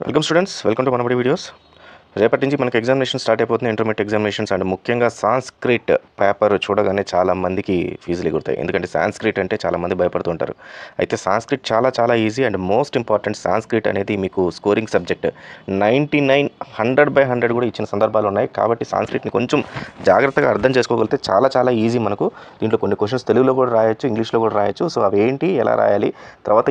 Welcome students, welcome to Manabadi videos. రేపటి నుంచి మనకి ఎగ్జామినేషన్ స్టార్ట్ అయిపోతుంది, ఇంటర్మీడియట్ ఎగ్జామినేషన్స్. అండ్ ముఖ్యంగా సాంస్క్రిట్ పేపర్ చూడగానే చాలామందికి ఫీజులు ఎగురుతాయి. ఎందుకంటే సాంస్క్రిట్ అంటే చాలామంది భయపడుతుంటారు. అయితే సాంస్క్రిట్ చాలా చాలా easy and most important. Sanskrit అనేది మీకు స్కోరింగ్ సబ్జెక్ట్. 99 100/100 కూడా ఇచ్చిన సందర్భాలు ఉన్నాయి. కాబట్టి సాంస్క్రిట్ని కొంచెం జాగ్రత్తగా అర్థం చేసుకోగలిగితే చాలా చాలా ఈజీ. మనకు దీంట్లో కొన్ని క్వశ్చన్స్ తెలుగులో కూడా రాయొచ్చు, ఇంగ్లీష్లో కూడా రాయొచ్చు. సో అవి ఏంటి, ఎలా రాయాలి, తర్వాత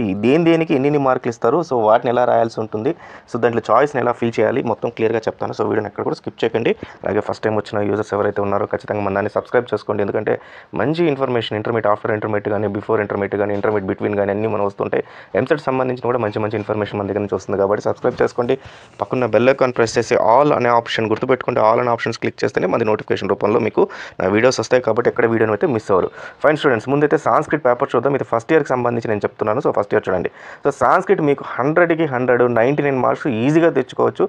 దేనికి ఎన్ని మార్కులు ఇస్తారు, సో వాటిని ఎలా రాయాల్సి ఉంటుంది, సో దాంట్లో చాయిస్ని ఎలా ఫిల్ చేయాలి, మొత్తం క్లియర్గా చెప్తాను. సో వీడియోని ఎక్కడ కూడా స్కిప్ చేయకండి. అలాగే ఫస్ట్ టైం వచ్చిన యూజర్స్ ఎవరైతే ఉన్నారో ఖచ్చితంగా మన దాన్ని సబ్స్క్రైబ్ చేసుకోండి. ఎందుకంటే మంచి ఇన్ఫర్మేషన్ ఇంటర్మీడియట్, ఆఫ్టర్ ఇంటర్మీడియట్ కానీ, బిఫోర్ ఇంటర్మీడియట్ కానీ, ఇంటర్మీడియట్ బిట్వీన్ కానీ అన్నీ మనం వస్తుంటాయి. ఎంసెట్ సంబంధించిన కూడా మంచి ఇన్ఫర్మేషన్ మన దగ్గర నుంచి వస్తుంది. కాబట్టి సబ్స్క్రైబ్ చేసుకోండి. పక్కన బెల్ ఐకాన్ ప్రెస్ చేసి ఆల్ అనే ఆప్షన్ గుర్తుపెట్టుకుంటే, ఆల్ అనే ఆప్షన్స్ క్లిక్ చేస్తేనే మన నోటిఫికేషన్ రూపంలో మీకు నా వీడియోస్ వస్తాయి. కాబట్టి ఎక్కడ వీడియోని అయితే మిస్ అవ్వరు. ఫైన్ స్టూడెంట్స్, ముందైతే సాంస్క్రిట్ పేపర్ చూద్దాం. ఇది ఫస్ట్ ఇయర్కి సంబంధించి నేను చెప్తున్నాను. సో ఫస్ట్ ఇయర్ చూడండి. సో సాంస్క్రిట్ మీకు 100కి 100 99 మార్క్స్ ఈజీగా తెచ్చుకోవచ్చు.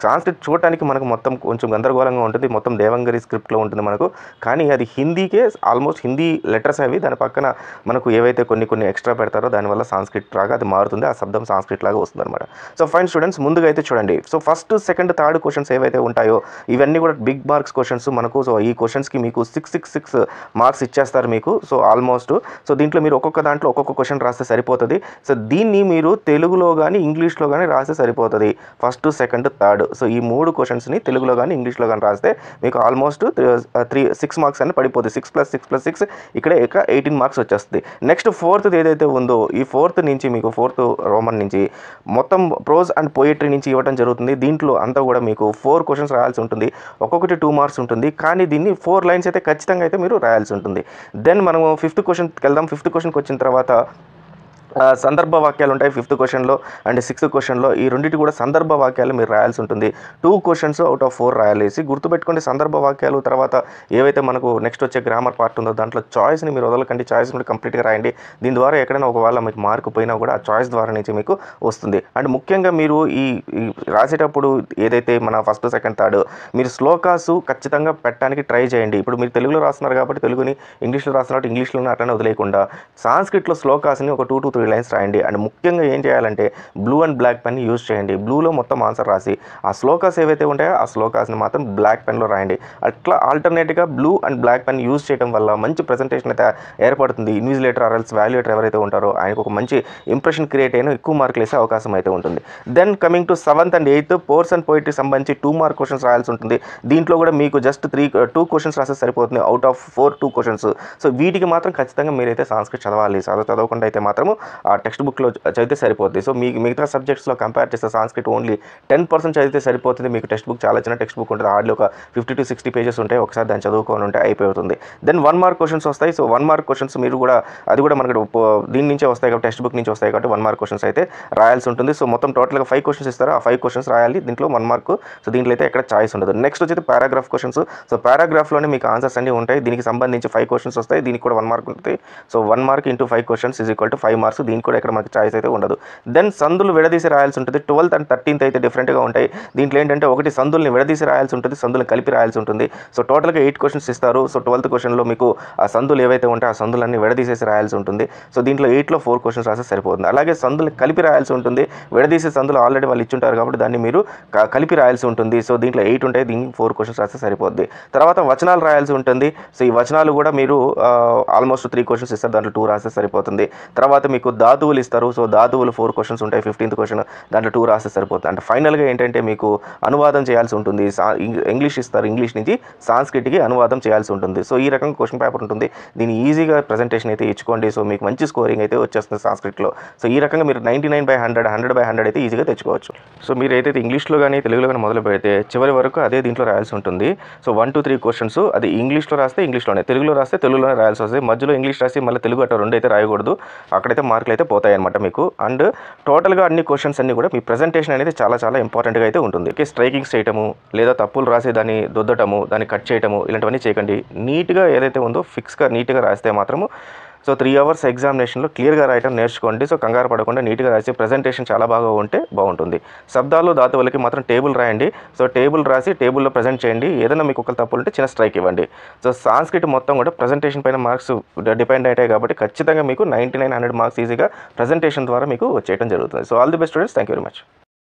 సాంస్క్రిట్ చూడటానికి మనకు మొత్తం కొంచెం గందరగోళంగా ఉంటుంది. మొత్తం దేవంగరి స్క్రిప్ట్లో ఉంటుంది మనకు. కానీ అది హిందీకే ఆల్మోస్ట్ హిందీ లెటర్స్ అవి. దాని పక్కన మనకు ఏవైతే కొన్ని ఎక్స్ట్రా పెడతారో దానివల్ల సాంస్క్రిట్ లాగా అది మారుతుంది. ఆ శబ్దం సాంస్క్రిట్ లాగా వస్తుంది అనమాట. సో ఫైన్ స్టూడెంట్స్, ముందుగా అయితే చూడండి. So first, second, third questions ఏవైతే ఉంటాయో ఇవన్నీ కూడా బిగ్ మార్క్స్ క్వశ్చన్స్ మనకు. సో ఈ క్వశ్చన్స్కి మీకు 6 మార్క్స్ ఇచ్చేస్తారు మీకు. సో ఆల్మోస్ట్ సో దీంట్లో మీరు ఒక్కొక్క దాంట్లో ఒక్కొక్క క్వశ్చన్ రాస్తే సరిపోతుంది. సో దీన్ని మీరు తెలుగులో కానీ ఇంగ్లీష్లో కానీ రాస్తే సరిపోతుంది. First, second, third. సో ఈ 3 క్వశ్చన్స్ని తెలుగులో కానీ ఇంగ్లీష్లో కానీ రాస్తే మీకు ఆల్మోస్ట్ 6 మార్క్స్ అని పడిపోతుంది. 6+6+6 ఇక్కడ 18 మార్క్స్ వచ్చేస్తుంది. నెక్స్ట్ ఫోర్త్ ఏదైతే ఉందో ఈ ఫోర్త్ నుంచి మీకు ఫోర్త్ రోమన్ నుంచి మొత్తం ప్రోజ్ అండ్ పోయిటరీ నుంచి ఇవ్వడం జరుగుతుంది. దీంట్లో అంతా కూడా మీకు 4 క్వశ్చన్స్ రాయాల్సి ఉంటుంది. ఒక్కొక్కటి 2 మార్క్స్ ఉంటుంది. కానీ దీన్ని 4 లైన్స్ అయితే ఖచ్చితంగా అయితే మీరు రాయాల్సి ఉంటుంది. దెన్ మనము 5th క్వశ్చన్కి వెళ్దాం. 5th క్వశ్చన్కి వచ్చిన తర్వాత సందర్భ వాక్యాలు ఉంటాయి 5th క్వశ్చన్లో అండ్ 6th క్వశ్చన్లో. ఈ రెండింటి కూడా సందర్భ వాక్యాలు మీరు రాయాల్సి ఉంటుంది. 2 క్వశ్చన్స్ అవుట్ ఆఫ్ 4 రాయాలేసి గుర్తుపెట్టుకోండి. సందర్భ వాక్యాలు తర్వాత ఏవైతే మనకు నెక్స్ట్ వచ్చే గ్రామర్ పార్ట్ ఉందో దాంట్లో చాయిస్ని మీరు వదలకండి. చాయిస్ కూడా కంప్లీట్గా రాయండి. దీని ద్వారా ఎక్కడైనా ఒకవేళ మీకు మార్కు పోయినా కూడా ఆ చాయిస్ ద్వారా నుంచి మీకు వస్తుంది. అండ్ ముఖ్యంగా మీరు ఈ రాసేటప్పుడు ఏదైతే మన ఫస్ట్, సెకండ్, థర్డ్ మీరు శ్లోకాసు ఖచ్చితంగా పెట్టడానికి ట్రై చేయండి. ఇప్పుడు మీరు తెలుగులో రాస్తున్నారు కాబట్టి తెలుగుని, ఇంగ్లీష్లో రాస్తున్నట్టు ఇంగ్లీష్లోనే అట్లనే వదిలేయకుండా సాంస్క్రిట్లో శ్లోకాస్ని ఒక 2 to 3 లైన్స్ రాయండి. అండ్ ముఖ్యంగా ఏం చేయాలంటే blue and black pen use చేయండి. బ్లూలో మొత్తం ఆన్సర్ రాసి ఆ శ్లోకాస్ ఏవైతే ఉంటాయో ఆ శ్లోకాస్ని మాత్రం బ్లాక్ పెన్లో రాయండి. అట్లా ఆల్టర్నేట్గా blue and black pen use చేయడం వల్ల మంచి ప్రెజెంటేషన్ అయితే ఏర్పడుతుంది. ఇన్విజిలేటర్ ఆర్ఎల్స్ వాల్యుయేటర్ ఎవరైతే ఉంటారో ఆయనకు ఒక మంచి ఇంప్రెషన్ క్రియేట్ అయిన ఎక్కువ మార్కులు వేసే అవకాశం అయితే ఉంటుంది. Then coming to 7th and 8th prose and poetry సంబంధించి 2 మార్క్ క్వశ్చన్స్ రాయాల్సి ఉంటుంది. దీంట్లో కూడా మీకు జస్ట్ 2 క్వశ్చన్స్ రాస్తే సరిపోతుంది అవుట్ ఆఫ్ 4 2 క్వశ్చన్స్. సో వీటికి మాత్రం ఖచ్చితంగా మీరైతే సాంస్క్రిట్ చదవాలి. చదవకుండా అయితే మాత్రము ఆ టెక్స్ట్ బుక్లో చదివితే సరిపోతుంది. సో మీకు మిగతా సబ్జెక్ట్స్లో కంపేర్ చేస్తే సాంస్క్రిట్ ఓన్లీ 10% చదివితే సరిపోతుంది. మీకు టెక్స్ట్ బుక్ చాలా చిన్న టెక్స్ట్ బుక్ ఉంటుంది. హార్డ్లీ ఒక 50 to 60 పేజెస్ ఉంటాయి. ఒకసారి దాన్ని చదువుకొని ఉంటే అయిపోతుంది. దెన్ 1 మార్క్ క్వశ్చన్స్ వస్తాయి. సో 1 మార్క్ క్వశ్చన్స్ మీరు కూడా అది కూడా మనకు దీని నుంచే వస్తాయి కాబట్టి టెక్స్ట్ బుక్ నుంచి వస్తాయి కాబట్టి 1 మార్క్ క్వశ్చన్స్ అయితే రాయాల్సి ఉంటుంది. సో మొత్తం టోటల్గా 5 క్వశ్చన్స్ ఇస్తారు. ఆ 5 క్వశ్చన్స్ రాయాలి. దీంట్లో 1 మార్క్. సో దీంట్లో అయితే ఎక్కడ చాయిస్ ఉండదు. నెక్స్ట్ వచ్చి పారాగ్రాఫ్ క్వశ్చన్స్. సో పారాగ్రాఫ్లోనే మీకు ఆన్సర్స్ అన్నీ ఉంటాయి. దీనికి సంబంధించి 5 క్వశ్చన్స్ వస్తాయి. దీనికి కూడా 1 మార్క్ ఉంటుంది. So 1 mark into 5 questions is equal to 5 marks. దీనికి కూడా ఇక్కడ మనకి చాయిస్ అయితే ఉండదు. దెన్ సందులు విడదీసి రాయాల్సి ఉంటుంది. 12th and 13th అయితే డిఫరెంట్గా ఉంటాయి. దీంట్లో ఏంటంటే ఒకటి సందుల్ని విడదీసి రాయాల్సి ఉంటుంది, సందులను కలిపి రాయాల్సి ఉంటుంది. సో టోటల్గా 8 క్వశ్చన్స్ ఇస్తారు. సో 12th క్వశ్చన్లో మీకు ఆ సందులు ఏవైతే ఉంటాయో ఆ సందులన్నీ విడదీసేసి రాయాల్సి ఉంటుంది. సో దీంట్లో 8లో 4 క్వశ్చన్స్ రాస్తే సరిపోతుంది. అలాగే సందులు కలిపి రాయాల్సి ఉంటుంది. విడదీసే సందులు ఆల్రెడీ వాళ్ళు ఇచ్చుంటారు కాబట్టి దాన్ని మీరు కలిపి రాయాల్సి ఉంటుంది. సో దీంట్లో 8 ఉంటాయి. దీనికి 4 క్వశ్చన్స్ రాస్తే సరిపోద్ది. తర్వాత వచనాలు రాయాల్సి ఉంటుంది. సో ఈ వచనాలు కూడా మీరు ఆల్మోస్ట్ 3 క్వశ్చన్స్ ఇస్తారు. దాంట్లో 2 రాస్తే సరిపోతుంది. తర్వాత మీకు ధాతువులు ఇస్తారు. సో ధాతువులు 4 క్వశ్చన్స్ ఉంటాయి. 15th క్వశ్చన్ దాంట్లో 2 రాస్తే సరిపోతుంది. అంటే ఫైనల్గా ఏంటంటే మీకు అనువాదం చేయాల్సి ఉంటుంది. ఇంగ్లీష్ ఇస్తారు. ఇంగ్లీష్ నుంచి సాంస్క్రిట్కి అనువాదం చేయాల్సి ఉంటుంది. సో ఈ రకంగా క్వశ్చన్ పేపర్ ఉంటుంది. దీన్ని ఈజీగా ప్రజెంటేషన్ అయితే ఇచ్చుకోండి. సో మీకు మంచి స్కోరింగ్ అయితే వచ్చేస్తుంది సాంస్క్రిట్లో. సో ఈ రకంగా మీరు 99/100 100/100 అయితే ఈజీగా తెచ్చుకోవచ్చు. సో మీరు ఏదైతే ఇంగ్లీష్లో కానీ తెలుగులో కానీ మొదలు పెడితే చివరి వరకు అదే దీంట్లో రాయాల్సి ఉంటుంది. సో 1 to 3 క్వశ్చన్స్ అది ఇంగ్లీష్లో రాస్తే ఇంగ్లీష్లోనే, తెలుగులో రాస్తే తెలుగులోనే రాయాల్సి వస్తుంది. మధ్యలో ఇంగ్లీష్ రాసి మళ్ళీ తెలుగు అట్లా 2 అయితే రాయకూడదు. అక్కడైతే మార్కులు అయితే పోతాయి అనమాట మీకు. అండ్ టోటల్గా అన్ని క్వశ్చన్స్ అన్నీ కూడా మీ ప్రజెంటేషన్ అనేది చాలా చాలా ఇంపార్టెంట్గా అయితే ఉంటుంది. స్ట్రైకింగ్స్ చేయటము లేదా తప్పులు రాసి దాన్ని దొద్దటము, దాన్ని కట్ చేయటము ఇలాంటివన్నీ చేయకండి. నీట్గా ఏదైతే ఉందో ఫిక్స్గా నీట్గా రాస్తే మాత్రము సో 3 hours ఎగ్జామినేషన్లో క్లియర్గా రాయటం నేర్చుకోండి. సో కంగారు పడకుండా నీట్గా రాసి ప్రజెంటేషన్ చాలా బాగా ఉంటే బాగుంటుంది. శబ్దాలు ధాతువులకి మాత్రం టేబుల్ రాయండి. సో టేబుల్ రాసి టేబుల్లో ప్రజెంట్ చేయండి. ఏదైనా మీకు ఒక తప్పులు ఉంటే చిన్న స్ట్రైక్ ఇవ్వండి. సో సాంస్క్రిట్ మొత్తం కూడా ప్రజెంటేషన్ పైన మార్క్స్ డిపెండ్ అవుతాయి కాబట్టి ఖచ్చితంగా మీకు 99 100 మార్క్స్ ఈజీగా ప్రజెంటేషన్ ద్వారా మీకు వచ్చేయడం జరుగుతుంది. So all the best students. Thank you very much.